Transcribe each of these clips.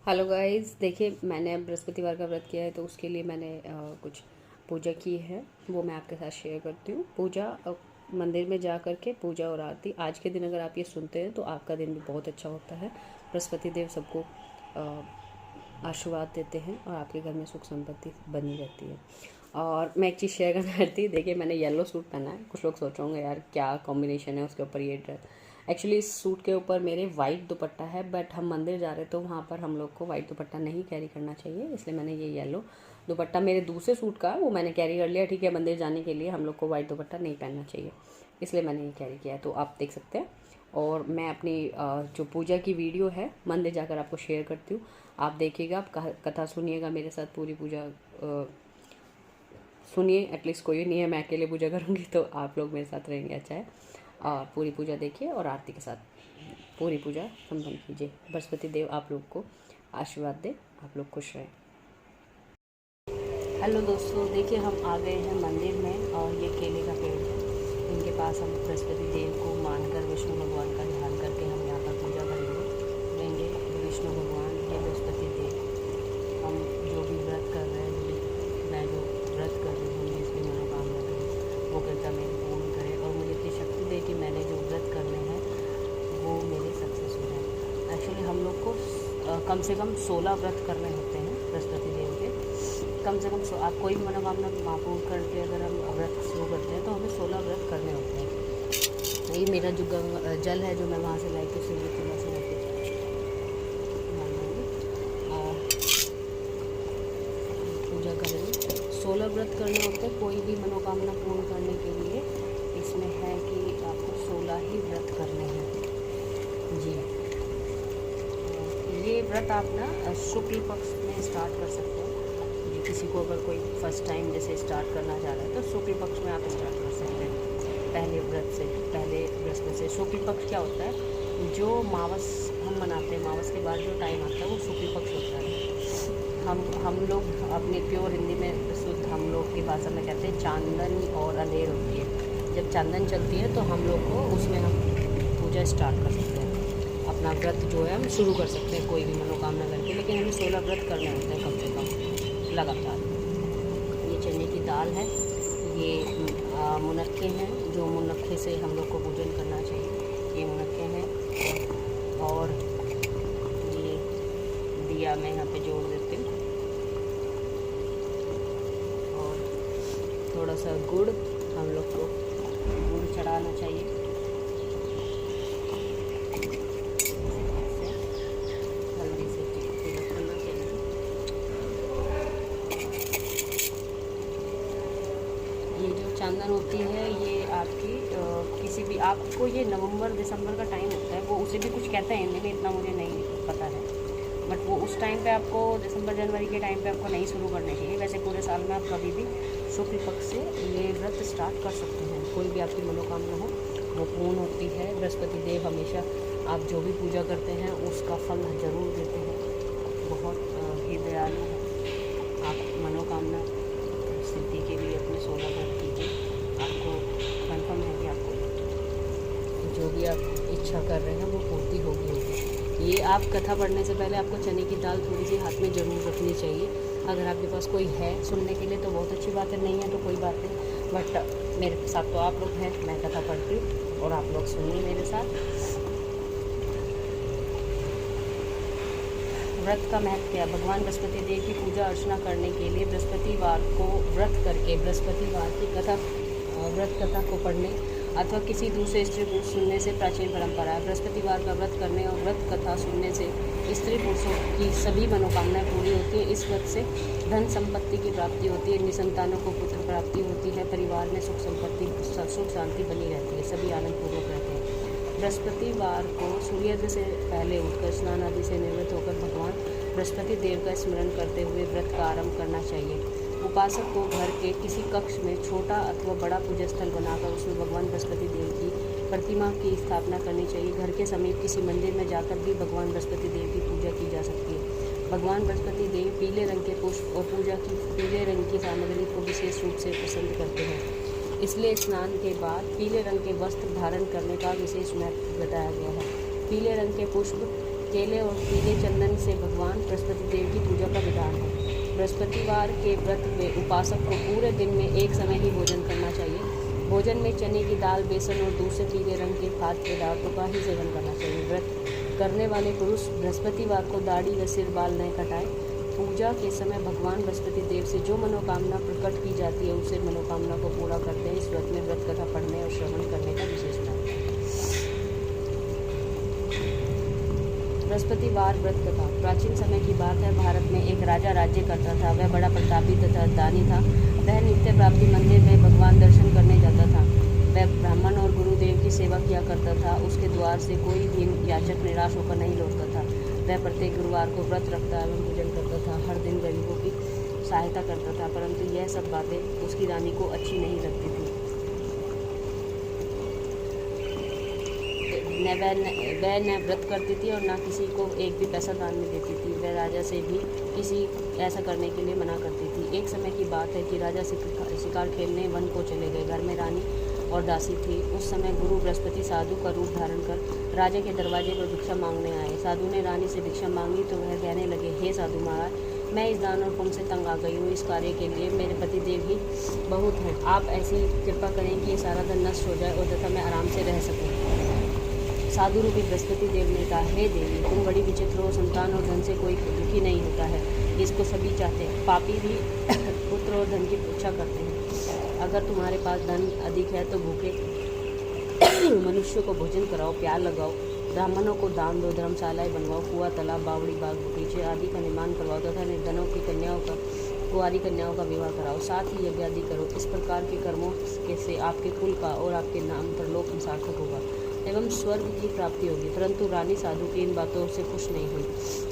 Hello guys, देखिए मैंने अब बृहस्पतिवार का व्रत किया है तो उसके लिए मैंने कुछ पूजा की है, वो मैं आपके साथ शेयर करती हूँ। पूजा मंदिर में जा कर के पूजा और आरती आज के दिन अगर आप ये सुनते हैं तो आपका दिन भी बहुत अच्छा होता है। बृहस्पति देव सबको आशीर्वाद देते हैं और आपके घर में सुख संपत्ति बनी रहती है। और मैं एक चीज़ शेयर करना चाहती हूँ, देखिए मैंने येलो सूट पहना है। कुछ लोग सोच रहे होंगे यार क्या कॉम्बिनेशन है उसके ऊपर ये ड्रेस। एक्चुअली इस सूट के ऊपर मेरे वाइट दुपट्टा है, बट हम मंदिर जा रहे तो वहाँ पर हम लोग को वाइट दुपट्टा नहीं कैरी करना चाहिए, इसलिए मैंने ये येलो दुपट्टा मेरे दूसरे सूट का वो मैंने कैरी कर लिया। ठीक है, मंदिर जाने के लिए हम लोग को वाइट दुपट्टा नहीं पहनना चाहिए, इसलिए मैंने ये कैरी किया है, तो आप देख सकते हैं। और मैं अपनी जो पूजा की वीडियो है मंदिर जाकर आपको शेयर करती हूँ, आप देखिएगा, आप कथा सुनिएगा मेरे साथ। पूरी पूजा सुनिए, एटलीस्ट कोई नहीं है, मैं अकेले पूजा करूँगी तो आप लोग मेरे साथ रहेंगे, अच्छा है। और पूरी पूजा देखिए और आरती के साथ पूरी पूजा संपन्न कीजिए। बृहस्पति देव आप लोग को आशीर्वाद दे, आप लोग खुश रहें। हेलो दोस्तों, देखिए हम आ गए हैं मंदिर में और ये केले का पेड़ है, इनके पास हम बृहस्पति देव को मानकर विष्णु भगवान का ध्यान करके हम यहाँ पर पूजा करेंगे। विष्णु भगवान हे बृहस्पति देव, हम जो भी व्रत कर रहे हैं, मैं जो व्रत कर रही हूँ इसकी मनोकामना करें, वो कृपया मेरी पूर्ण करे और मुझे इतनी शक्ति दे कि मैंने जो व्रत करने हैं वो मेरे सक्सेस हो जाए। एक्चुअली हम लोग को कम से कम 16 व्रत करने होते हैं बृहस्पति देव के। कम से कम आप कोई भी मनोकामना पूर्ण करके अगर हम व्रत शुरू करते हैं तो हमें 16 व्रत करने होते हैं। ये मेरा जो जल है जो मैं वहाँ से लाई थी शिव जी से लेके पूजा करेंगे। 16 व्रत करने होते हैं कोई भी मनोकामना पूर्ण करने के लिए। इसमें है कि आपको 16 ही व्रत करने हैं जी। ये व्रत आप ना शुक्ल पक्ष में स्टार्ट कर सकते हैं। किसी को अगर कोई फर्स्ट टाइम जैसे स्टार्ट करना चाह रहा है तो शुक्ल पक्ष में आप स्टार्ट कर सकते हैं, पहले व्रत से, पहले बृहस्पति से। शुक्ल पक्ष क्या होता है? जो मावस हम मनाते हैं, मावस के बाद जो टाइम आता है वो शुक्ल पक्ष होता है। हम लोग अपनी प्योर हिंदी में शुद्ध हम लोग की भाषा में कहते हैं चांदन और अलेर होती है। जब चांदन चलती है तो हम लोग को उसमें हम पूजा स्टार्ट कर सकते हैं, अपना व्रत जो है हम शुरू कर सकते हैं कोई भी मनोकामना करके। लेकिन हमें 16 व्रत करने होते हैं कम से कम लगातार। ये चने की दाल है, ये मुनक्के हैं, जो मुनक्के से हम लोग को पूजन करना चाहिए। ये मुनक्के हैं और ये दिया मैं यहाँ पे जोड़ देती हूँ और थोड़ा सा गुड़, हम लोग को गुड़ चढ़ाना चाहिए। हल्दी से पूजा करना चाहिए। ये जो चांदन होती है ये आपकी किसी भी, आपको ये नवंबर दिसंबर का टाइम होता है, वो उसे भी कुछ कहते हैं हिंदी में, इतना मुझे नहीं पता है, बट वो उस टाइम पे आपको दिसंबर जनवरी के टाइम पे आपको नहीं शुरू करने चाहिए। वैसे पूरे साल में आप कभी भी शुक्ल पक्ष से ये व्रत स्टार्ट कर सकते हैं। कोई भी आपकी मनोकामना हो वो पूर्ण होती है। बृहस्पति देव हमेशा आप जो भी पूजा करते हैं उसका फल ज़रूर देते हैं, बहुत ही दयालु है। आप मनोकामना सिद्धि के लिए अपने 16 व्रत कीजिए, आपको कन्फर्म है कि आपको जो भी आप इच्छा कर रहे हैं वो पूर्ति होगी। ये आप कथा पढ़ने से पहले आपको चने की दाल थोड़ी सी हाथ में ज़रूर रखनी चाहिए। अगर आपके पास कोई है सुनने के लिए तो बहुत अच्छी बात है, नहीं है तो कोई बात नहीं, बट मेरे साथ तो आप लोग हैं, मैं कथा पढ़ती हूँ और आप लोग सुनिए मेरे साथ। व्रत का महत्व क्या? भगवान बृहस्पति देव की पूजा अर्चना करने के लिए बृहस्पतिवार को व्रत करके बृहस्पतिवार की कथा, व्रत कथा को पढ़ने अथवा किसी दूसरे स्त्री पुरुष सुनने से प्राचीन परंपरा है। बृहस्पतिवार का व्रत करने और व्रत कथा सुनने से स्त्री पुरुषों की सभी मनोकामनाएं पूरी होती हैं। इस व्रत से धन संपत्ति की प्राप्ति होती है, निसंतानों को पुत्र प्राप्ति होती है, परिवार में सुख संपत्ति सुख शांति बनी रहती है, सभी आनंदपूर्वक रहते हैं। बृहस्पतिवार को सूर्योदय से पहले उठकर स्नान आदि से निवृत्त होकर भगवान बृहस्पति देव का स्मरण करते हुए व्रत का आरंभ करना चाहिए। उपासक को घर के किसी कक्ष में छोटा अथवा बड़ा पूजा स्थल बनाकर उसमें भगवान बृहस्पति देव की प्रतिमा की स्थापना करनी चाहिए। घर के समीप किसी मंदिर में जाकर भी भगवान बृहस्पति देव की पूजा की जा सकती है। भगवान बृहस्पति देव पीले रंग के पुष्प और पूजा की पीले रंग की सामग्री को विशेष रूप से पसंद करते हैं, इसलिए स्नान के बाद पीले रंग के वस्त्र धारण करने का विशेष महत्व बताया गया है। पीले रंग के पुष्प केले और पीले चंदन से भगवान बृहस्पति देव की पूजा का विधान है। बृहस्पतिवार के व्रत में उपासक को पूरे दिन में एक समय ही भोजन करना चाहिए। भोजन में चने की दाल, बेसन और दूसरे पीले रंग के खाद्य पदार्थों का ही सेवन करना चाहिए। व्रत करने वाले पुरुष बृहस्पतिवार को दाढ़ी व सिर बाल न कटाएं। पूजा के समय भगवान बृहस्पति देव से जो मनोकामना प्रकट की जाती है उसे मनोकामना को पूरा करते हैं। इस व्रत में व्रत कथा पढ़ने और श्रवण करने का विशेष महत्व है। बृहस्पतिवार व्रत कथा। प्राचीन समय की बात है। भारत में एक राजा राज्य करता था। वह बड़ा प्रतापी तथा दानी था। वह नित्य प्राप्ति मंदिर में भगवान दर्शन करने जाता था। वह ब्राह्मण और गुरुदेव की सेवा किया करता था। उसके द्वार से कोई भी याचक निराश होकर नहीं लौटता था। वह प्रत्येक गुरुवार को व्रत रखता एवं पूजन करता था। हर दिन गरीबों की सहायता करता था, परंतु यह सब बातें उसकी रानी को अच्छी नहीं लगती थी। वह न व्रत करती थी और न किसी को एक भी पैसा दान में देती थी। वह राजा से भी किसी ऐसा करने के लिए मना करती थी। एक समय की बात है कि राजा शिकार खेलने वन को चले गए। घर में रानी और दासी थी। उस समय गुरु बृहस्पति साधु का रूप धारण कर राजा के दरवाजे पर भिक्षा मांगने आए। साधु ने रानी से भिक्षा मांगी तो वह कहने लगे, हे साधु महाराज, मैं इस दान और पुण्य से तंग आ गई हूँ। इस कार्य के लिए मेरे पतिदेव ही बहुत हैं। आप ऐसी कृपा करें कि ये सारा धन नष्ट हो जाए और तथा मैं आराम से रह सकूँ। साधु रूपी बृहस्पति देव ने कहा, हे देवी, तुम बड़ी विचित्र हो। संतान और धन से कोई दुखी नहीं होता है, इसको सभी चाहते हैं। पापी भी पुत्र और धन की इच्छा करते हैं। अगर तुम्हारे पास धन अधिक है तो भूखे मनुष्यों को भोजन कराओ, प्यार लगाओ, ब्राह्मणों को दान दो, धर्मशालाएं बनवाओ, कुआं, तालाब, बावड़ी, बाग, बगीचे आदि का निर्माण करवाओ तथा निर्धनों की कन्याओं का, कुंवारी कन्याओं का विवाह कराओ। साथ ही यज्ञ आदि करो। इस प्रकार के कर्मों से आपके कुल का और आपके नाम पर लोक सार्थक होगा एवं स्वर्ग की प्राप्ति होगी। परंतु रानी साधु की इन बातों से खुश नहीं हुई।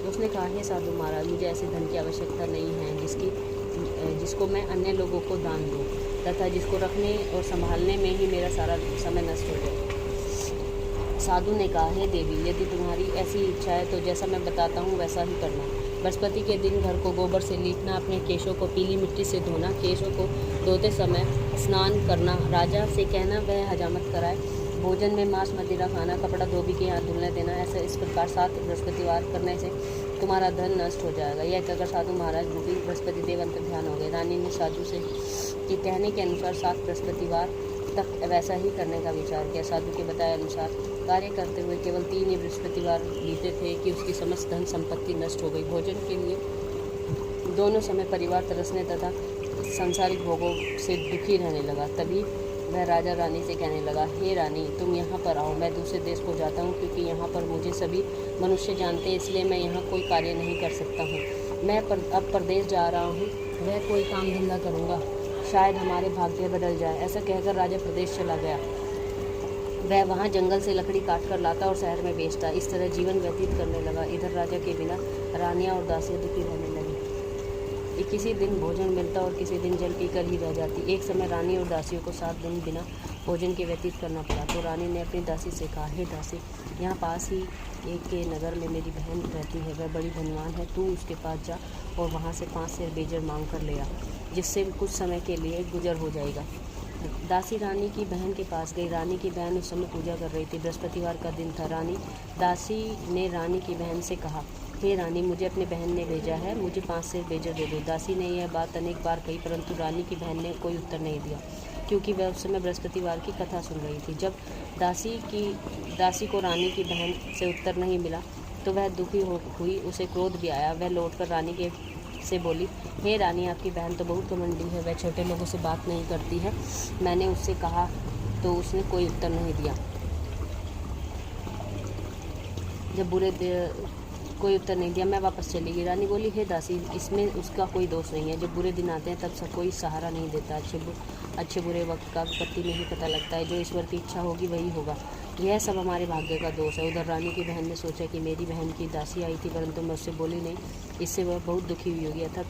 उसने कहा, हे साधु महाराज, मुझे ऐसे धन की आवश्यकता नहीं है जिसको मैं अन्य लोगों को दान दूँ तथा जिसको रखने और संभालने में ही मेरा सारा समय नष्ट हो जाए। साधु ने कहा, हे देवी, यदि तुम्हारी ऐसी इच्छा है तो जैसा मैं बताता हूँ वैसा ही करना। बृहस्पति के दिन घर को गोबर से लीपना, अपने केशों को पीली मिट्टी से धोना, केशों को धोते समय स्नान करना, राजा से कहना वह हजामत कराए, भोजन में मांस मदिरा खाना, कपड़ा धोबी के हाथ धुलने देना। ऐसे इस प्रकार 7 बृहस्पतिवार करने से तुम्हारा धन नष्ट हो जाएगा। यह कहकर साधु महाराज रूपी बृहस्पति देव अंतर्ध्यान हो गए। रानी ने साधु से के कहने के अनुसार 7 बृहस्पतिवार तक वैसा ही करने का विचार किया। साधु के बताए अनुसार कार्य करते हुए केवल 3 ही बृहस्पतिवार बीते थे कि उसकी समस्त धन संपत्ति नष्ट हो गई। भोजन के लिए दोनों समय परिवार तरसने तथा सांसारिक भोगों से दुखी रहने लगा। तभी वह राजा रानी से कहने लगा, हे रानी, तुम यहाँ पर आओ। मैं दूसरे देश को जाता हूँ क्योंकि यहाँ पर मुझे सभी मनुष्य जानते हैं, इसलिए मैं यहाँ कोई कार्य नहीं कर सकता हूँ। मैं अब परदेश जा रहा हूँ, वह कोई काम धंधा करूँगा, शायद हमारे भाग्य बदल जाए। ऐसा कहकर राजा प्रदेश चला गया। वह वहाँ जंगल से लकड़ी काट कर लाता और शहर में बेचता। इस तरह जीवन व्यतीत करने लगा। इधर राजा के बिना रानियाँ और दासियाँ दुखी रहने लगी। किसी दिन भोजन मिलता और किसी दिन जल पीकर ही रह जाती। एक समय रानी और दासियों को 7 दिन बिना भोजन के व्यतीत करना पड़ा। तो रानी ने अपनी दासी से कहा, हे दासी, यहाँ पास ही एक के नगर में मेरी बहन रहती है। वह बड़ी धनवान है। तू उसके पास जा और वहाँ से 5 सेर बेजर मांग कर ले आ, जिससे कुछ समय के लिए गुजर हो जाएगा। दासी रानी की बहन के पास गई। रानी की बहन उस समय पूजा कर रही थी। बृहस्पतिवार का दिन था। दासी ने रानी की बहन से कहा, हे रानी, मुझे अपनी बहन ने भेजा है, मुझे 5 सेर बेजर दे दो। दासी ने यह बात अनेक बार कही, परंतु रानी की बहन ने कोई उत्तर नहीं दिया, क्योंकि वह उस समय बृहस्पतिवार की कथा सुन रही थी। जब दासी को रानी की बहन से उत्तर नहीं मिला तो वह दुखी हुई। उसे क्रोध भी आया। वह लौटकर रानी से बोली, हे रानी, आपकी बहन तो बहुत घमंडी है, वह छोटे लोगों से बात नहीं करती है। मैंने उससे कहा तो उसने कोई उत्तर नहीं दिया। कोई उत्तर नहीं दिया, मैं वापस चली गई। रानी बोली, हे दासी, इसमें उसका कोई दोष नहीं है। जब बुरे दिन आते हैं तब सब कोई सहारा नहीं देता। अच्छे बुरे वक्त का विपत्ति में ही पता लगता है। जो ईश्वर की इच्छा होगी वही होगा। यह सब हमारे भाग्य का दोष है। उधर रानी की बहन ने सोचा कि मेरी बहन की दासी आई थी, परंतु मैं उससे बोली नहीं। इससे वह बहुत दुखी हुई होगी। अतः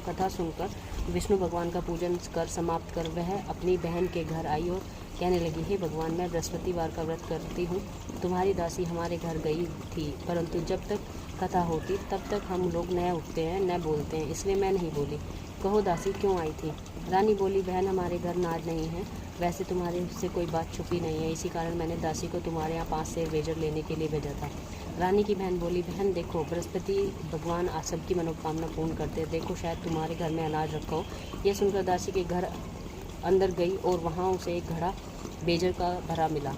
कथा सुनकर विष्णु भगवान का पूजन कर समाप्त कर वह अपनी बहन के घर आई और कहने लगी, हे भगवान, मैं बृहस्पतिवार का व्रत करती हूँ। तुम्हारी दासी हमारे घर गई थी, परंतु जब तक कथा होती तब तक हम लोग न उठते हैं न बोलते हैं, इसलिए मैं नहीं बोली। कहो दासी, क्यों आई थी? रानी बोली, बहन, हमारे घर नाज नहीं है। वैसे तुम्हारे से कोई बात छुपी नहीं है, इसी कारण मैंने दासी को तुम्हारे यहाँ 5 सेर बेजर लेने के लिए भेजा था। रानी की बहन बोली, बहन देखो, बृहस्पति भगवान आप सबकी मनोकामना पूर्ण करते हैं, देखो शायद तुम्हारे घर में अनाज रखा हो। यह सुनकर दासी के घर अंदर गई और वहाँ उसे एक घड़ा बेजर का भरा मिला।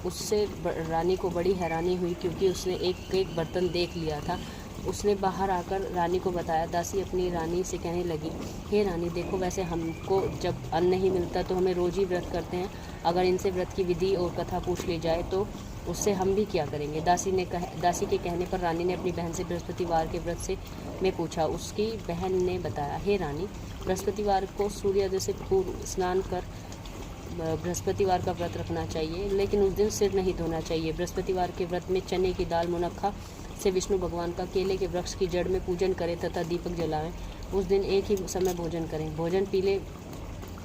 उससे रानी को बड़ी हैरानी हुई, क्योंकि उसने एक एक बर्तन देख लिया था। उसने बाहर आकर रानी को बताया। दासी अपनी रानी से कहने लगी, हे रानी देखो, वैसे हमको जब अन्न नहीं मिलता तो हमें रोज़ ही व्रत करते हैं। अगर इनसे व्रत की विधि और कथा पूछ ली जाए तो उससे हम भी क्या करेंगे। दासी के कहने पर रानी ने अपनी बहन से बृहस्पतिवार के व्रत से में पूछा। उसकी बहन ने बताया, हे रानी, बृहस्पतिवार को सूर्योदय से पूर्व स्नान कर बृहस्पतिवार का व्रत रखना चाहिए, लेकिन उस दिन सिर नहीं धोना चाहिए। बृहस्पतिवार के व्रत में चने की दाल मुनक्खा से विष्णु भगवान का केले के वृक्ष की जड़ में पूजन करें तथा दीपक जलाएं। उस दिन एक ही समय भोजन करें। भोजन पीले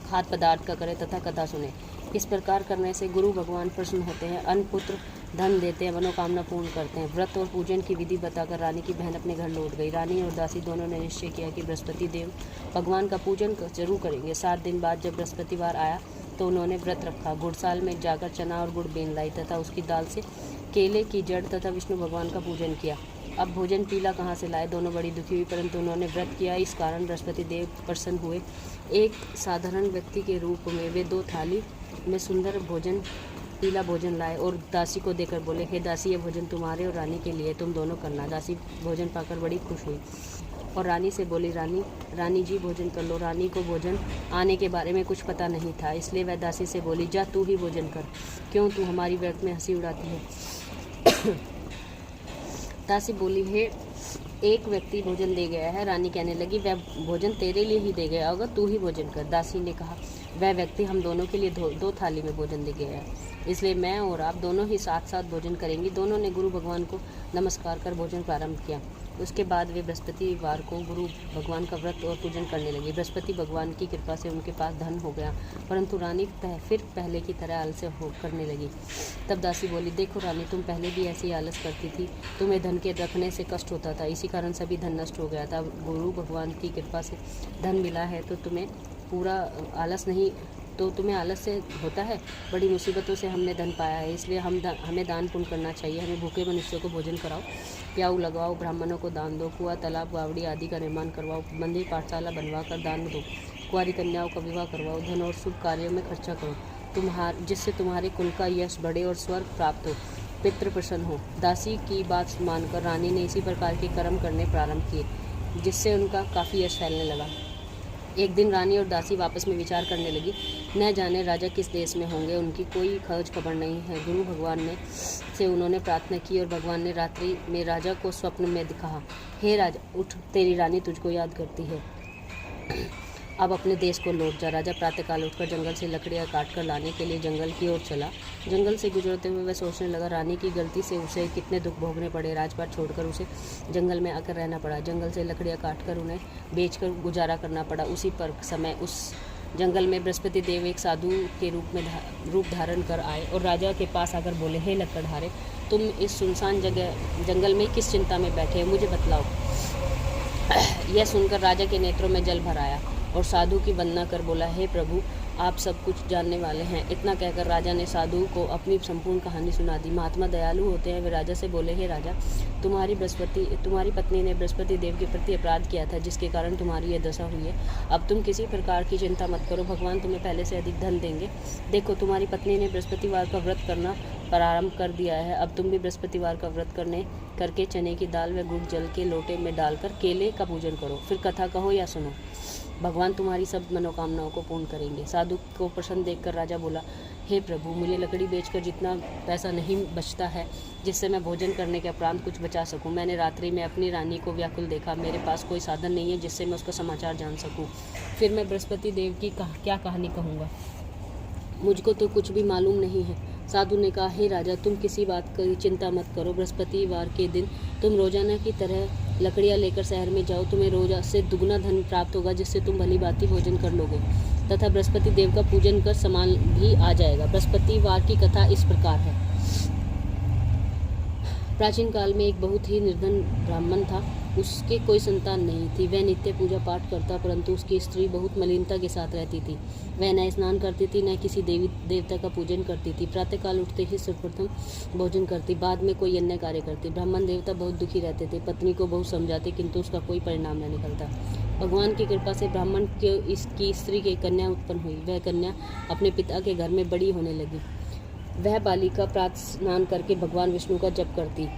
खाद्य पदार्थ का करें तथा कथा सुने। इस प्रकार करने से गुरु भगवान प्रसन्न होते हैं, अन्न पुत्र धन देते हैं, मनोकामना पूर्ण करते हैं। व्रत और पूजन की विधि बताकर रानी की बहन अपने घर लौट गई। रानी और दासी दोनों ने निश्चय किया कि बृहस्पति देव भगवान का पूजन जरूर करेंगे। 7 दिन बाद जब बृहस्पतिवार आया तो उन्होंने व्रत रखा। गुड़साल में जाकर चना और गुड़ बेन लाई तथा उसकी दाल से केले की जड़ तथा विष्णु भगवान का पूजन किया। अब भोजन पीला कहाँ से लाए, दोनों बड़ी दुखी हुई, परंतु उन्होंने व्रत किया, इस कारण बृहस्पति देव प्रसन्न हुए। एक साधारण व्यक्ति के रूप में वे 2 थाली में सुंदर भोजन, पीला भोजन लाए और दासी को देकर बोले, हे दासी, ये भोजन तुम्हारे और रानी के लिए, तुम दोनों करना। दासी भोजन पाकर बड़ी खुश हुई और रानी से बोली, रानी जी भोजन कर लो। रानी को भोजन आने के बारे में कुछ पता नहीं था, इसलिए वह दासी से बोली, जा तू ही भोजन कर, क्यों तू हमारी व्रत में हंसी उड़ाती है। दासी बोली, हे, एक व्यक्ति भोजन दे गया है। रानी कहने लगी, वह भोजन तेरे लिए ही दे गया होगा, तू ही भोजन कर। दासी ने कहा, वह व्यक्ति हम दोनों के लिए 2 थाली में भोजन दे गया है, इसलिए मैं और आप दोनों ही साथ साथ भोजन करेंगी। दोनों ने गुरु भगवान को नमस्कार कर भोजन प्रारंभ किया। उसके बाद वे बृहस्पतिवार को गुरु भगवान का व्रत और पूजन करने लगी। बृहस्पति भगवान की कृपा से उनके पास धन हो गया, परंतु रानी फिर पहले की तरह आलस्य करने लगी। तब दासी बोली, देखो रानी, तुम पहले भी ऐसी आलस करती थी, तुम्हें धन के रखने से कष्ट होता था, इसी कारण सभी धन नष्ट हो गया था। गुरु भगवान की कृपा से धन मिला है तो तुम्हें पूरा आलस नहीं, तो तुम्हें आलस से होता है। बड़ी मुसीबतों से हमने धन पाया है, इसलिए हमें दान पुण्य करना चाहिए। हमें भूखे मनुष्यों को भोजन कराओ, प्याऊ लगवाओ, ब्राह्मणों को दान दो, कुआं, तालाब, बावड़ी आदि का निर्माण करवाओ, मंदिर, पाठशाला बनवा कर दान दो, कुंवारी कन्याओं का विवाह करवाओ, धन और शुभ कार्यों में खर्चा करो, जिससे तुम्हारे कुल का यश बढ़े और स्वर्ग प्राप्त हो, पितृ प्रसन्न हो। दासी की बात मानकर रानी ने इसी प्रकार के कर्म करने प्रारंभ किए, जिससे उनका काफ़ी यश फैलने लगा। एक दिन रानी और दासी आपस में विचार करने लगी, न जाने राजा किस देश में होंगे, उनकी कोई खोज खबर नहीं है। गुरु भगवान से उन्होंने प्रार्थना की और भगवान ने रात्रि में राजा को स्वप्न में दिखा, हे राजा, उठ, तेरी रानी तुझको याद करती है, अब अपने देश को लौट जा। राजा प्रातःकाल उठकर जंगल से लकड़ियाँ काट कर लाने के लिए जंगल की ओर चला। जंगल से गुजरते हुए वह सोचने लगा, रानी की गलती से उसे कितने दुख भोगने पड़े, राजपाट छोड़कर उसे जंगल में आकर रहना पड़ा, जंगल से लकड़ियाँ काटकर उन्हें बेचकर गुजारा करना पड़ा। उसी पर समय उस जंगल में बृहस्पति देव एक साधु के रूप धारण कर आए और राजा के पास आकर बोले, हे लकड़हारे, तुम इस सुनसान जंगल में किस चिंता में बैठे हो, मुझे बतलाओ। यह सुनकर राजा के नेत्रों में जल भर आया और साधु की वंदना कर बोला, हे प्रभु, आप सब कुछ जानने वाले हैं। इतना कहकर राजा ने साधु को अपनी संपूर्ण कहानी सुना दी। महात्मा दयालु होते हैं। वे राजा से बोले, हे राजा, तुम्हारी पत्नी ने बृहस्पति देव के प्रति अपराध किया था, जिसके कारण तुम्हारी यह दशा हुई है। अब तुम किसी प्रकार की चिंता मत करो, भगवान तुम्हें पहले से अधिक धन देंगे। देखो, तुम्हारी पत्नी ने बृहस्पतिवार का व्रत करना प्रारंभ कर दिया है। अब तुम भी बृहस्पतिवार का व्रत करके चने की दाल व गुड़ जल के लोटे में डालकर केले का पूजन करो, फिर कथा कहो या सुनो। भगवान तुम्हारी सब मनोकामनाओं को पूर्ण करेंगे। साधु को प्रसन्न देखकर राजा बोला, हे प्रभु, मुझे लकड़ी बेचकर जितना पैसा नहीं बचता है जिससे मैं भोजन करने के उपरांत कुछ बचा सकूं। मैंने रात्रि में अपनी रानी को व्याकुल देखा। मेरे पास कोई साधन नहीं है जिससे मैं उसका समाचार जान सकूं। फिर मैं बृहस्पति देव की क्या कहानी कहूँगा, मुझको तो कुछ भी मालूम नहीं है। साधु ने कहा, हे राजा, तुम किसी बात की चिंता मत करो। बृहस्पतिवार के दिन तुम रोजाना की तरह लकड़ियाँ लेकर शहर में जाओ। तुम्हें रोज से दुगना धन प्राप्त होगा, जिससे तुम भली भांति भोजन कर लोगे तथा बृहस्पति देव का पूजन कर सामान भी आ जाएगा। बृहस्पतिवार की कथा इस प्रकार है। प्राचीन काल में एक बहुत ही निर्धन ब्राह्मण था। उसके कोई संतान नहीं थी। वह नित्य पूजा पाठ करता, परंतु उसकी स्त्री बहुत मलिनता के साथ रहती थी। वह न स्नान करती थी, न किसी देवी देवता का पूजन करती थी। प्रातःकाल उठते ही सर्वप्रथम भोजन करती, बाद में कोई अन्य कार्य करती। ब्राह्मण देवता बहुत दुखी रहते थे, पत्नी को बहुत समझाते, किंतु उसका कोई परिणाम न निकलता। भगवान की कृपा से ब्राह्मण के इसकी स्त्री की कन्या उत्पन्न हुई। वह कन्या अपने पिता के घर में बड़ी होने लगी। वह बालिका प्रातः स्नान करके भगवान विष्णु का जप करती।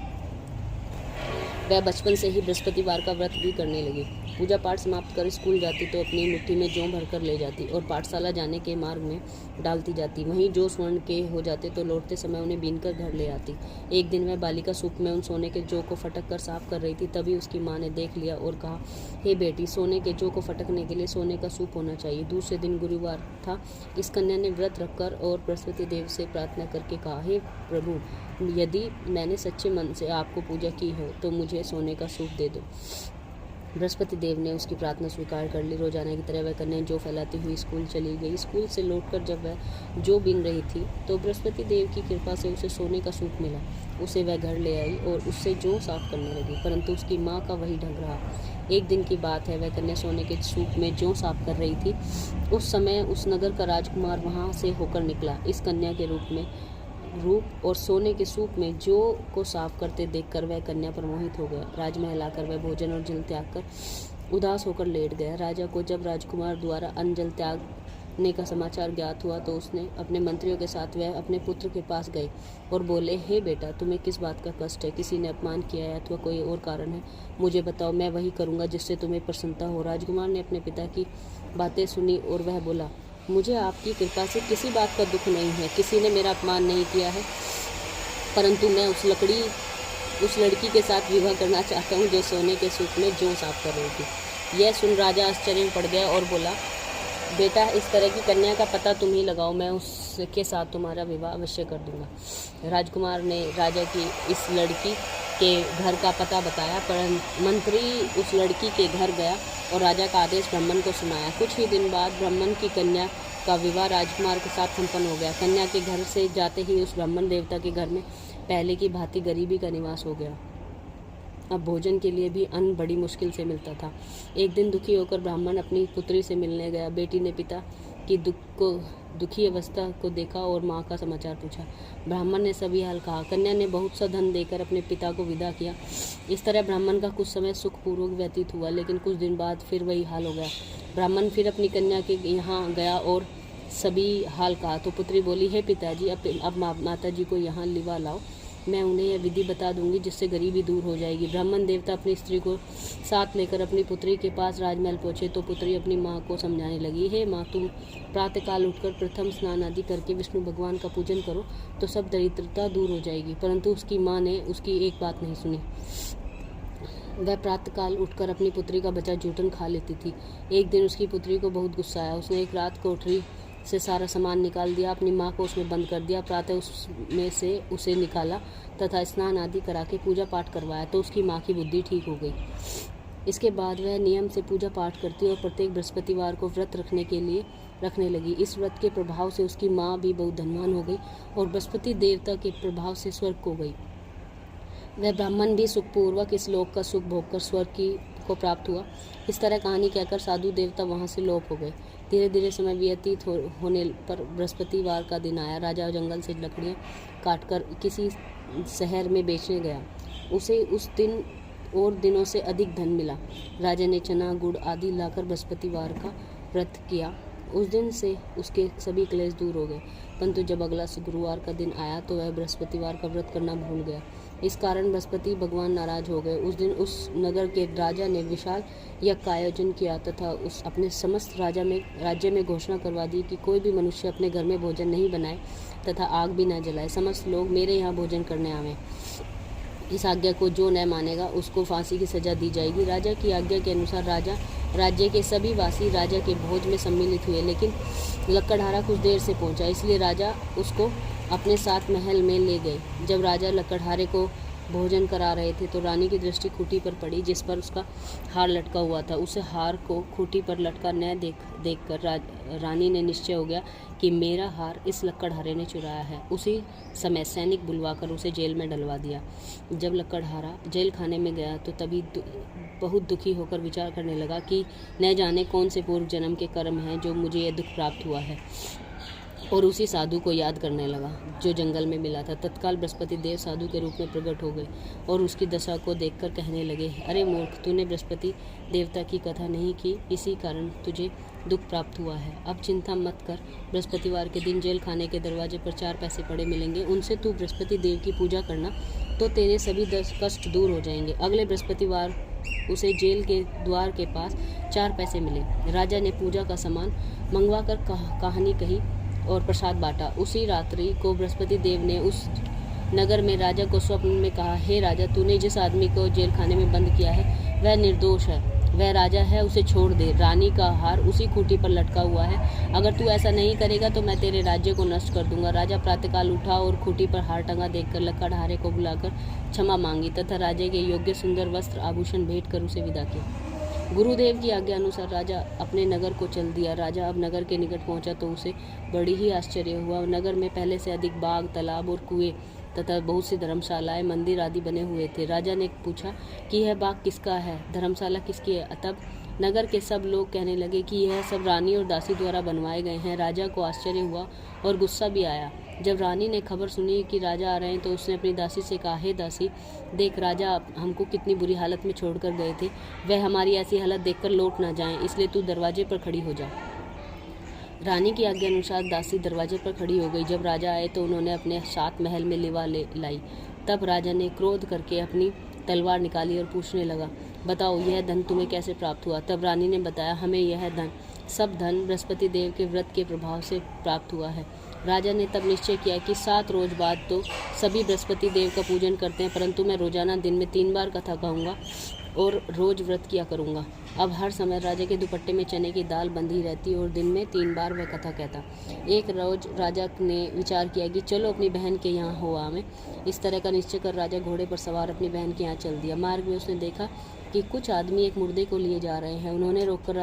वह बचपन से ही बृहस्पतिवार का व्रत भी करने लगी। पूजा पाठ समाप्त कर स्कूल जाती तो अपनी मुट्ठी में जौ भरकर ले जाती और पाठशाला जाने के मार्ग में डालती जाती। वहीं जौ स्वर्ण के हो जाते तो लौटते समय उन्हें बीनकर घर ले आती। एक दिन वह बालिका सूप में उन सोने के जौ को फटक कर साफ कर रही थी। तभी उसकी माँ ने देख लिया और कहा, हे बेटी, सोने के जौ को फटकने के लिए सोने का सूप होना चाहिए। दूसरे दिन गुरुवार था। इस कन्या ने व्रत रखकर और बृहस्पति देव से प्रार्थना करके कहा, हे प्रभु, यदि मैंने सच्चे मन से आपको पूजा की हो तो मुझे सोने का सूप दे दो। बृहस्पति देव ने उसकी प्रार्थना स्वीकार कर ली। रोजाना की तरह वह कन्या जौ फैलाती हुई स्कूल चली गई। स्कूल से लौटकर जब वह जौ बीन रही थी तो बृहस्पति देव की कृपा से उसे सोने का सूप मिला। उसे वह घर ले आई और उससे जौ साफ करने लगी, परंतु उसकी माँ का वही ढंग रहा। एक दिन की बात है, वह कन्या सोने के सूप में जौ साफ कर रही थी। उस समय उस नगर का राजकुमार वहाँ से होकर निकला। इस कन्या के रूप और सोने के सूप में जौ को साफ करते देखकर वह कन्या पर मोहित हो गया। राजमहल आकर वह भोजन और जल त्याग कर उदास होकर लेट गया। राजा को जब राजकुमार द्वारा अन्न जल त्यागने का समाचार ज्ञात हुआ तो उसने अपने मंत्रियों के साथ वह अपने पुत्र के पास गए और बोले, हे बेटा, तुम्हें किस बात का कष्ट है? किसी ने अपमान किया है अथवा कोई और कारण है? मुझे बताओ, मैं वही करूँगा जिससे तुम्हें प्रसन्नता हो। राजकुमार ने अपने पिता की बातें सुनी और वह बोला, मुझे आपकी कृपा से किसी बात का दुख नहीं है। किसी ने मेरा अपमान नहीं किया है, परंतु मैं उस लड़की के साथ विवाह करना चाहता हूँ जो सोने के सूप में जौ साफ कर रही थी। यह सुन राजा आश्चर्य में पड़ गया और बोला, बेटा, इस तरह की कन्या का पता तुम ही लगाओ, मैं उसके साथ तुम्हारा विवाह अवश्य कर दूंगा। राजकुमार ने राजा की इस लड़की के घर का पता बताया, पर मंत्री उस लड़की के घर गया और राजा का आदेश ब्राह्मण को सुनाया। कुछ ही दिन बाद ब्राह्मण की कन्या का विवाह राजकुमार के साथ संपन्न हो गया। कन्या के घर से जाते ही उस ब्राह्मण देवता के घर में पहले की भांति गरीबी का निवास हो गया। अब भोजन के लिए भी अन्न बड़ी मुश्किल से मिलता था। एक दिन दुखी होकर ब्राह्मण अपनी पुत्री से मिलने गया। बेटी ने पिता की दुखी अवस्था को देखा और माँ का समाचार पूछा। ब्राह्मण ने सभी हाल कहा। कन्या ने बहुत सा धन देकर अपने पिता को विदा किया। इस तरह ब्राह्मण का कुछ समय सुखपूर्वक व्यतीत हुआ, लेकिन कुछ दिन बाद फिर वही हाल हो गया। ब्राह्मण फिर अपनी कन्या के यहाँ गया और सभी हाल कहा तो पुत्री बोली, हे पिताजी, अब माता जी को यहाँ लिवा लाओ, मैं उन्हें यह विधि बता दूंगी जिससे गरीबी दूर हो जाएगी। ब्राह्मण देवता अपनी स्त्री को साथ लेकर अपनी पुत्री के पास राजमहल पहुंचे तो पुत्री अपनी माँ को समझाने लगी, हे माँ, तुम प्रातःकाल उठकर प्रथम स्नान आदि करके विष्णु भगवान का पूजन करो तो सब दरिद्रता दूर हो जाएगी। परंतु उसकी माँ ने उसकी एक बात नहीं सुनी। वह प्रातःकाल उठकर अपनी पुत्री का बचा जूठन खा लेती थी। एक दिन उसकी पुत्री को बहुत गुस्सा आया। उसने एक रात कोठरी से सारा सामान निकाल दिया, अपनी माँ को उसमें बंद कर दिया। प्रातः उसमें से उसे निकाला तथा स्नान आदि करा के पूजा पाठ करवाया तो उसकी माँ की बुद्धि ठीक हो गई। इसके बाद वह नियम से पूजा पाठ करती और प्रत्येक बृहस्पतिवार को व्रत रखने लगी। इस व्रत के प्रभाव से उसकी माँ भी बहुत धनवान हो गई और बृहस्पति देवता के प्रभाव से स्वर्ग को गई। वह ब्राह्मण भी सुखपूर्वक इस लोक का सुख भोग कर स्वर्ग को प्राप्त हुआ। इस तरह कहानी कहकर साधु देवता वहाँ से लोप हो गए। धीरे धीरे समय व्यतीत होने पर बृहस्पतिवार का दिन आया। राजा जंगल से लकड़ियाँ काटकर किसी शहर में बेचने गया। उसे उस दिन और दिनों से अधिक धन मिला। राजा ने चना गुड़ आदि लाकर बृहस्पतिवार का व्रत किया। उस दिन से उसके सभी क्लेश दूर हो गए। परंतु जब अगला गुरुवार का दिन आया तो वह बृहस्पतिवार का व्रत करना भूल गया। इस कारण बृहस्पति भगवान नाराज हो गए। उस दिन उस नगर के राजा ने विशाल यज्ञ का आयोजन किया तथा उस अपने समस्त राज्य में घोषणा करवा दी कि कोई भी मनुष्य अपने घर में भोजन नहीं बनाए तथा आग भी न जलाए। समस्त लोग मेरे यहाँ भोजन करने आवें। इस आज्ञा को जो न मानेगा उसको फांसी की सजा दी जाएगी। राजा की आज्ञा के अनुसार राज्य के सभी वासी राजा के भोज में सम्मिलित हुए, लेकिन लकड़हारा कुछ देर से पहुंचा, इसलिए राजा उसको अपने साथ महल में ले गए। जब राजा लकड़हारे को भोजन करा रहे थे तो रानी की दृष्टि खूंटी पर पड़ी जिस पर उसका हार लटका हुआ था। उसे हार को खूंटी पर लटका न देखकर रानी ने निश्चय हो गया कि मेरा हार इस लक्कड़हारे ने चुराया है। उसी समय सैनिक बुलवाकर उसे जेल में डलवा दिया। जब लक्कड़हारा जेल खाने में गया तो तभी बहुत दुखी होकर विचार करने लगा कि न जाने कौन से पूर्व जन्म के कर्म हैं जो मुझे यह दुख प्राप्त हुआ है, और उसी साधु को याद करने लगा जो जंगल में मिला था। तत्काल बृहस्पति देव साधु के रूप में प्रकट हो गए और उसकी दशा को देखकर कहने लगे, अरे मूर्ख, तूने बृहस्पति देवता की कथा नहीं की, इसी कारण तुझे दुख प्राप्त हुआ है। अब चिंता मत कर, बृहस्पतिवार के दिन जेल खाने के दरवाजे पर 4 पैसे पड़े मिलेंगे, उनसे तू बृहस्पति देव की पूजा करना तो तेरे सभी कष्ट दूर हो जाएंगे। अगले बृहस्पतिवार उसे जेल के द्वार के पास 4 पैसे मिले। राजा ने पूजा का सामान मंगवा कर कहानी कही और प्रसाद बांटा। उसी रात्रि को बृहस्पति देव ने उस नगर में राजा को स्वप्न में कहा, हे राजा, तूने जिस आदमी को जेल खाने में बंद किया है वह निर्दोष है, वह राजा है, उसे छोड़ दे। रानी का हार उसी खूंटी पर लटका हुआ है। अगर तू ऐसा नहीं करेगा तो मैं तेरे राज्य को नष्ट कर दूंगा। राजा प्रातःकाल उठा और खूंटी पर हार टंगा देखकर लक्कड़हारे को बुलाकर क्षमा मांगी तथा राजा के योग्य सुंदर वस्त्र आभूषण भेंट कर उसे विदा किया। गुरुदेव की आज्ञा अनुसार राजा अपने नगर को चल दिया। राजा अब नगर के निकट पहुंचा तो उसे बड़ी ही आश्चर्य हुआ। नगर में पहले से अधिक बाग, तालाब और कुएं तथा बहुत सी धर्मशालाएं, मंदिर आदि बने हुए थे। राजा ने पूछा कि यह बाग किसका है, धर्मशाला किसकी है। तब नगर के सब लोग कहने लगे कि यह सब रानी और दासी द्वारा बनवाए गए हैं। राजा को आश्चर्य हुआ और गुस्सा भी आया। जब रानी ने खबर सुनी कि राजा आ रहे हैं तो उसने अपनी दासी से कहा, हे दासी, देख, राजा हमको कितनी बुरी हालत में छोड़कर गए थे, वह हमारी ऐसी हालत देखकर लौट ना जाएं, इसलिए तू दरवाजे पर खड़ी हो जा। रानी की आज्ञा अनुसार दासी दरवाजे पर खड़ी हो गई। जब राजा आए तो उन्होंने अपने साथ महल में लिवा लाई। तब राजा ने क्रोध करके अपनी तलवार निकाली और पूछने लगा, बताओ यह धन तुम्हें कैसे प्राप्त हुआ। तब रानी ने बताया, हमें यह सब धन बृहस्पति देव के व्रत के प्रभाव से प्राप्त हुआ है। राजा ने तब निश्चय किया कि 7 रोज बाद तो सभी बृहस्पति देव का पूजन करते हैं, परंतु मैं रोजाना दिन में 3 बार कथा कहूँगा और रोज व्रत किया करूँगा। अब हर समय राजा के दुपट्टे में चने की दाल बंधी रहती और दिन में 3 बार वह कथा कहता। एक रोज राजा ने विचार किया कि चलो अपनी बहन के यहाँ हो आवें। इस तरह का निश्चय कर राजा घोड़े पर सवार अपनी बहन के यहाँ चल दिया। मार्ग में उसने देखा कि कुछ आदमी एक मुर्दे को लिए जा रहे हैं। उन्होंने रोककर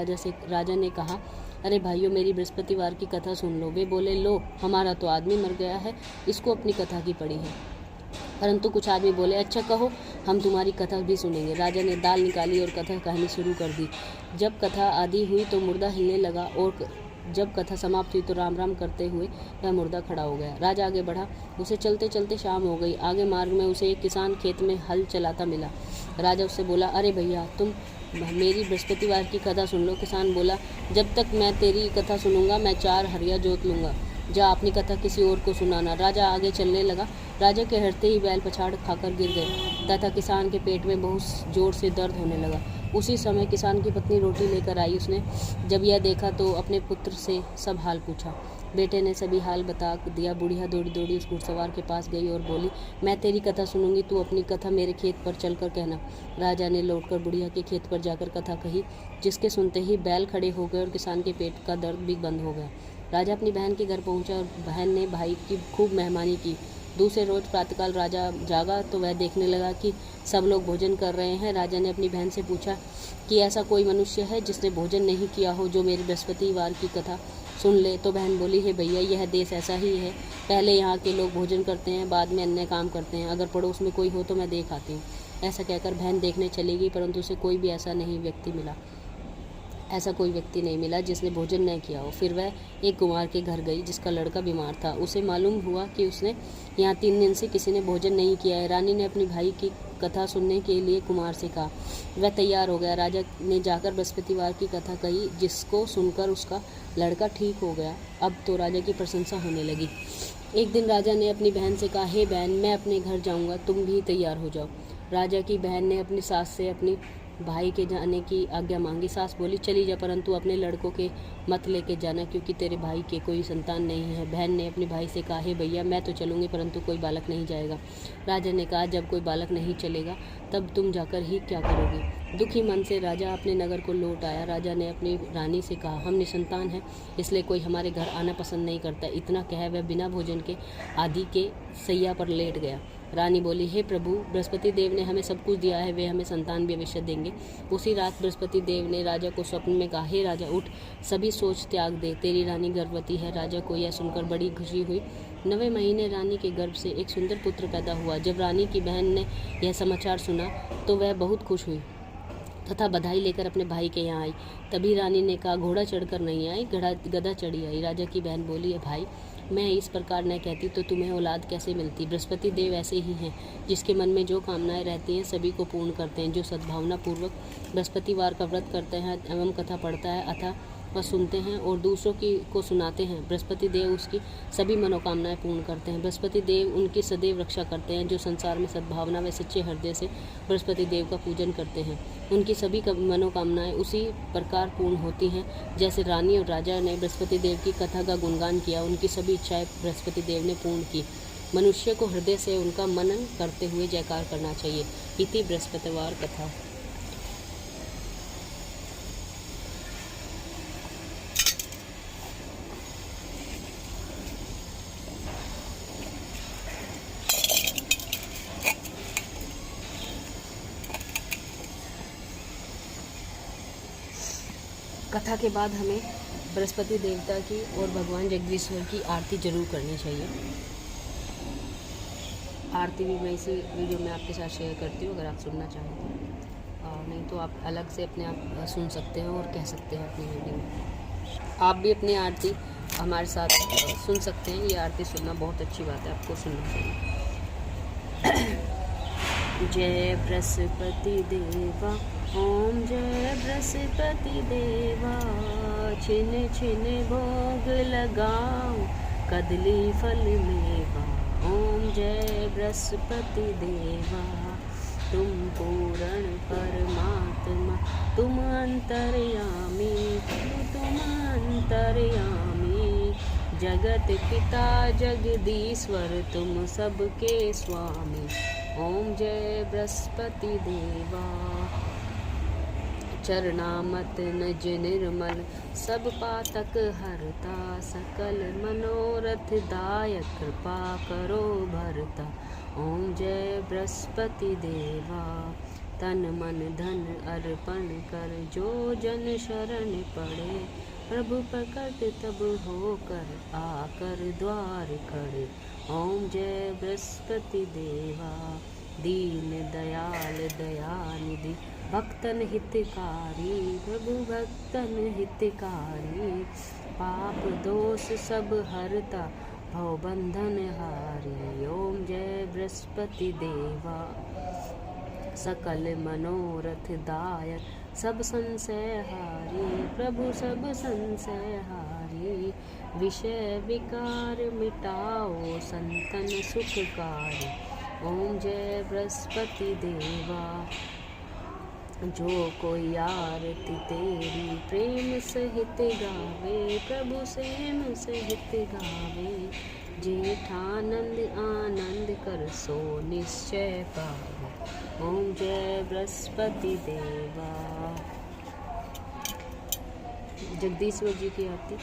राजा ने कहा, अरे भाइयों, मेरी बृहस्पतिवार की कथा सुन लो। वे बोले, लो, हमारा तो आदमी मर गया है, इसको अपनी कथा की पड़ी है। परंतु कुछ आदमी बोले, अच्छा कहो, हम तुम्हारी कथा भी सुनेंगे। राजा ने दाल निकाली और कथा कहनी शुरू कर दी। जब कथा आदि हुई तो मुर्दा हिलने लगा और जब कथा समाप्त हुई तो राम राम करते हुए वह मुर्दा खड़ा हो गया। राजा आगे बढ़ा। उसे चलते चलते शाम हो गई। आगे मार्ग में उसे एक किसान खेत में हल चलाता मिला। राजा उससे बोला, अरे भैया, तुम मेरी बृहस्पतिवार की कथा सुन लो। किसान बोला, जब तक मैं तेरी कथा सुनूंगा मैं 4 हरिया जोत लूँगा। जा अपनी कथा किसी और को सुनाना। राजा आगे चलने लगा। राजा के हटते ही बैल पछाड़ खाकर गिर गए तथा किसान के पेट में बहुत जोर से दर्द होने लगा। उसी समय किसान की पत्नी रोटी लेकर आई। उसने जब यह देखा तो अपने पुत्र से सब हाल पूछा। बेटे ने सभी हाल बता दिया। बुढ़िया दौड़ी दौड़ी उस घुड़सवार के पास गई और बोली, मैं तेरी कथा सुनूंगी, तू अपनी कथा मेरे खेत पर चलकर कहना। राजा ने लौटकर बुढ़िया के खेत पर जाकर कथा कही, जिसके सुनते ही बैल खड़े हो गए और किसान के पेट का दर्द भी बंद हो गया। राजा अपनी बहन के घर पहुंचा और बहन ने भाई की खूब मेहमानी की। दूसरे रोज प्रातःकाल राजा जागा तो वह देखने लगा कि सब लोग भोजन कर रहे हैं। राजा ने अपनी बहन से पूछा कि ऐसा कोई मनुष्य है जिसने भोजन नहीं किया हो, जो मेरी बृहस्पतिवार की कथा सुन ले। तो बहन बोली, हे भैया, यह देश ऐसा ही है, पहले यहाँ के लोग भोजन करते हैं, बाद में अन्य काम करते हैं। अगर पड़ोस में कोई हो तो मैं देख आती हूँ। ऐसा कहकर बहन देखने चली गई, परंतु उसे कोई भी ऐसा कोई व्यक्ति नहीं मिला जिसने भोजन न किया हो। फिर वह एक कुमार के घर गई जिसका लड़का बीमार था। उसे मालूम हुआ कि उसने यहाँ 3 दिन से किसी ने भोजन नहीं किया है। रानी ने अपनी भाई की कथा सुनने के लिए कुमार से कहा। वह तैयार हो गया। राजा ने जाकर बृहस्पतिवार की कथा कही, जिसको सुनकर उसका लड़का ठीक हो गया। अब तो राजा की प्रशंसा होने लगी। एक दिन राजा ने अपनी बहन से कहा, हे बहन, मैं अपने घर जाऊँगा, तुम भी तैयार हो जाओ। राजा की बहन ने अपनी सास से अपनी भाई के जाने की आज्ञा मांगी। सास बोली, चली जा, परंतु अपने लड़कों के मत लेके जाना, क्योंकि तेरे भाई के कोई संतान नहीं है। बहन ने अपने भाई से कहा, हे भैया, मैं तो चलूँगी, परंतु कोई बालक नहीं जाएगा। राजा ने कहा, जब कोई बालक नहीं चलेगा तब तुम जाकर ही क्या करोगे। दुखी मन से राजा अपने नगर को लौट आया। राजा ने अपनी रानी से कहा, हम निसंतान हैं, इसलिए कोई हमारे घर आना पसंद नहीं करता। इतना कह वह बिना भोजन के आदि के सैया पर लेट गया। रानी बोली, हे प्रभु, बृहस्पति देव ने हमें सब कुछ दिया है, वे हमें संतान भी अवश्य देंगे। उसी रात बृहस्पति देव ने राजा को स्वप्न में कहा, हे राजा, उठ, सभी सोच त्याग दे, तेरी रानी गर्भवती है। राजा को यह सुनकर बड़ी खुशी हुई। 9वें महीने रानी के गर्भ से एक सुंदर पुत्र पैदा हुआ। जब रानी की बहन ने यह समाचार सुना तो वह बहुत खुश हुई तथा बधाई लेकर अपने भाई के यहाँ आई। तभी रानी ने कहा, घोड़ा चढ़कर नहीं आई, गधा चढ़ी आई। राजा की बहन बोली, है भाई, मैं इस प्रकार न कहती तो तुम्हें औलाद कैसे मिलती। बृहस्पति देव ऐसे ही हैं, जिसके मन में जो कामनाएं रहती हैं सभी को पूर्ण करते हैं। जो सद्भावना पूर्वक बृहस्पतिवार का व्रत करते हैं एवं कथा पढ़ता है अथा वह सुनते हैं और दूसरों को सुनाते हैं, बृहस्पति देव उसकी सभी मनोकामनाएं पूर्ण करते हैं। बृहस्पति देव उनकी सदैव रक्षा करते हैं। जो संसार में सद्भावना व सच्चे हृदय से बृहस्पति देव का पूजन करते हैं, उनकी सभी मनोकामनाएं उसी प्रकार पूर्ण होती हैं जैसे रानी और राजा ने बृहस्पति देव की कथा का गुणगान किया। उनकी सभी इच्छाएं बृहस्पति देव ने पूर्ण की। मनुष्य को हृदय से उनका मनन करते हुए जयकार करना चाहिए। इति बृहस्पतिवार कथा। कथा के बाद हमें बृहस्पति देवता की और भगवान जगदीश्वर की आरती जरूर करनी चाहिए। आरती भी मैं इसी वीडियो में आपके साथ शेयर करती हूँ, अगर आप सुनना चाहें तो, और नहीं तो आप अलग से अपने आप सुन सकते हैं और कह सकते हैं अपनी वीडियो में। आप भी अपनी आरती हमारे साथ सुन सकते हैं। ये आरती सुनना बहुत अच्छी बात है, आपको सुनना चाहिए। जय बृहस्पति देवा, ओम जय बृहस्पति देवा, छिन छिन भोग लगाओ, कदली फल मेवा। ओम जय बृहस्पति देवा, तुम पूर्ण परमात्मा, तुम अंतर्यामी, तुम अंतर्यामी, जगत पिता जगदीश्वर, तुम सबके स्वामी। ओम जय बृहस्पति देवा, चरणामत निज निर्मल, सब पातक हरता, सकल मनोरथ दायक, कृपा करो भरता। ओम जय बृहस्पति देवा, तन मन धन अर्पण कर, जो जन शरण पड़े, प्रभु प्रकट तब होकर, आकर द्वार खड़े। ओम जय बृहस्पति देवा, दीन दयाल दयानिधि, भक्तन हितकारी, प्रभु भक्तन हितकारी, पाप दोष सब हरता, भवबंधन हारी। ओम जय बृहस्पति देवा, सकल मनोरथ दायक, सब संशय हारी, प्रभु सब संशय हारी, विषय विकार मिटाओ, संतन सुखकारी। ओम जय बृहस्पति देवा, जो कोई आरती तेरी प्रेम सहित गावे, प्रभु प्रेम सहित गावे, जेठानंद आनंद कर, सो निश्चय पावे। ओम जय बृहस्पति देवा। जगदीश्वर जी की आरती।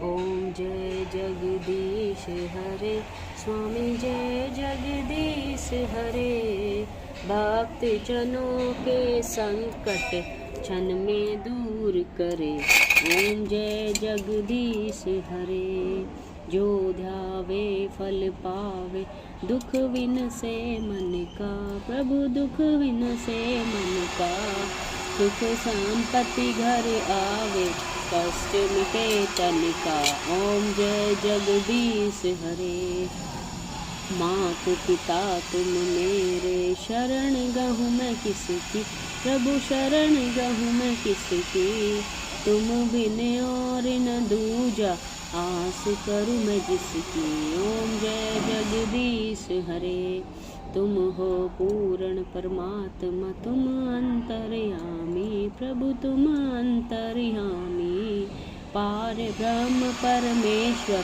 ओम जय जगदीश हरे, स्वामी जय जगदीश हरे, भक्त जनों के संकट क्षण में दूर करे। ओम जय जगदीश हरे, जो ध्यावे फल पावे, दुख विन से मन का, प्रभु दुख विन से मन का, सुख संपत्ति घर आवे, कष्ट मिटे तन का। ओम जय जगदीश हरे, मात पिता तुम मेरे, शरण गहूँ मैं किसकी, प्रभु शरण गहूँ मैं किसकी, तुम बिन और न दूजा, आस करूँ मैं जिसकी। ओम जय जगदीश हरे, तुम हो पूर्ण परमात्मा, तुम अंतर्यामी, प्रभु तुम अंतर्यामी, पार ब्रह्म परमेश्वर,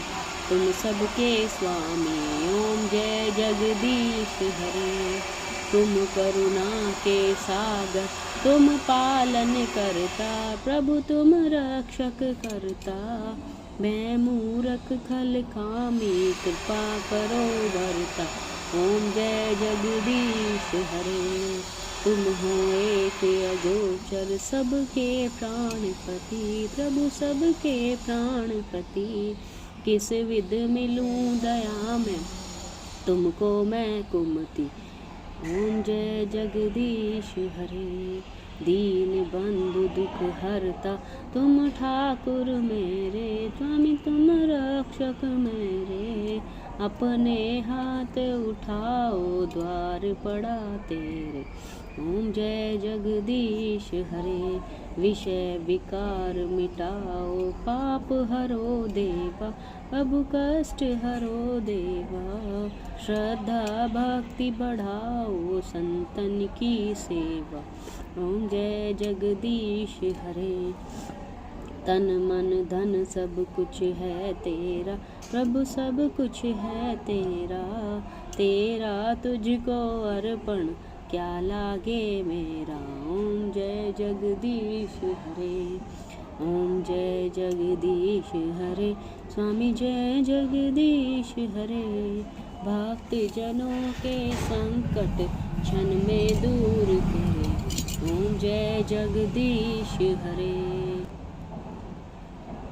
तुम सबके स्वामी। ओम जय जगदीश हरे। तुम करुणा के सागर, तुम पालन करता, प्रभु तुम रक्षक करता। मैं मूरख खल खामी, कृपा करो भरता। ओम जय जगदीश हरे। तुम हो एक अगोचर, सबके प्राणपति, प्रभु सबके प्राणपति। किस विध मिलूं दया में, तुमको मैं कुमति। ओम जय जगदीश हरे। दीन बंधु दुख हरता, तुम ठाकुर मेरे, स्वामी तुम रक्षक मेरे। अपने हाथ उठाओ, द्वार पड़ा तेरे। ओम जय जगदीश हरे। विषय विकार मिटाओ, पाप हरो देवा, प्रभु कष्ट हरो देवा। श्रद्धा भक्ति बढ़ाओ, संतन की सेवा। ओम जय जगदीश हरे। तन मन धन सब कुछ है तेरा, प्रभु सब कुछ है तेरा। तेरा तुझको अर्पण, क्या लागे मेरा। ओम जय जगदीश हरे। ओम जय जगदीश हरे। स्वामी जय जगदीश हरे। भक्त जनों के संकट क्षण में दूर करे। ओम जय जगदीश हरे।